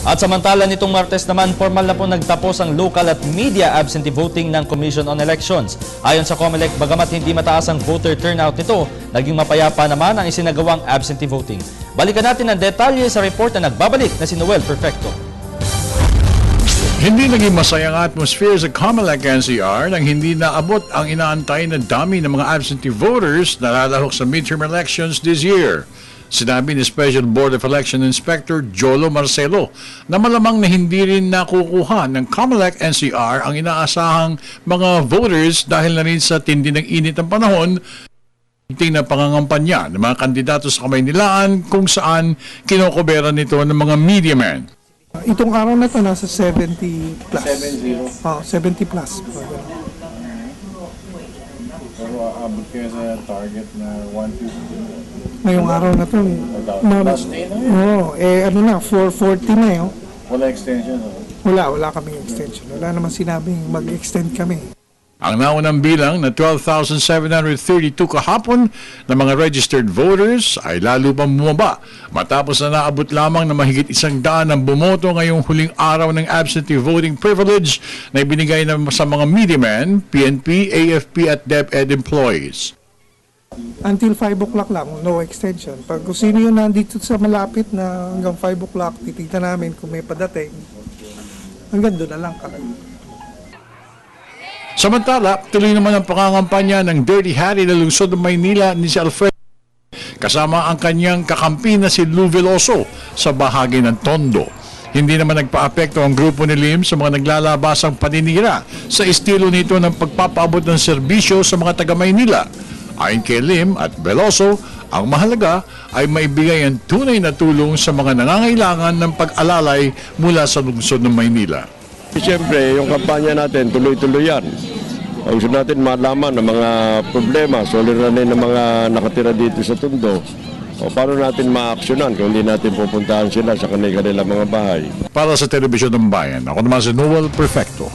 At samantala nitong Martes naman, formal na po nagtapos ang local at media absentee voting ng Commission on Elections. Ayon sa COMELEC, bagamat hindi mataas ang voter turnout nito, naging mapayapa naman ang isinagawang absentee voting. Balikan natin ang detalye sa report na nagbabalik na si Noel Perfecto. Hindi naging masayang atmosphere sa COMELEC NCR nang hindi naabot ang inaantay na dami ng mga absentee voters na lalahok sa midterm elections this year. Sinabi ni Special Board of Election Inspector Jolo Marcelo na malamang na hindi rin nakukuha ng COMELEC NCR ang inaasahang mga voters dahil na rin sa tindi ng init ng panahon na pangangampanya ng mga kandidato sa Kamaynilaan kung saan kinokobera nito ng mga media men. Itong araw na ito nasa 70 plus. 70? Oh, 70 plus. Pero aabot kayo sa target na 150. Ngayong araw na ito, Last day na yun. ano na, 440 na yun. Wala extension. Wala kaming extension. Wala naman sinabing mag-extend kami. Ang naunang bilang na 12,732 kahapon na mga registered voters ay lalo pang bumaba matapos na naabot lamang na mahigit 100 ang bumoto ngayong huling araw ng absentee voting privilege na ibinigay na sa mga media men, PNP, AFP at DepEd employees. Until 5 o'clock lang, no extension. Pag kung sino yun nandito sa malapit na hanggang 5 o'clock, titignan namin kung may padating. Hanggang doon na lang kami. Samantala, tuloy naman ang pangangampanya ng Dirty Harry na lungsod ng Maynila ni si Alfredo kasama ang kanyang kakampi na si Lou Veloso sa bahagi ng Tondo. Hindi naman nagpaapekto ang grupo ni Lim sa mga naglalabasang paninira sa estilo nito ng pagpapaabot ng serbisyo sa mga taga-Maynila. Ayon kay Lim at Veloso, ang mahalaga ay maibigay ang tunay na tulong sa mga nangangailangan ng pag-alalay mula sa lungsod ng Maynila. Siyempre, yung kampanya natin, tuloy-tuloy yan. Ang gusto natin malaman ng mga problema, suliranin ng mga nakatira dito sa Tondo. O paano natin ma-aksyonan kung hindi natin pupuntahan sila sa kanilang mga bahay. Para sa Telebisyon ng Bayan, ako naman si Noel Perfecto.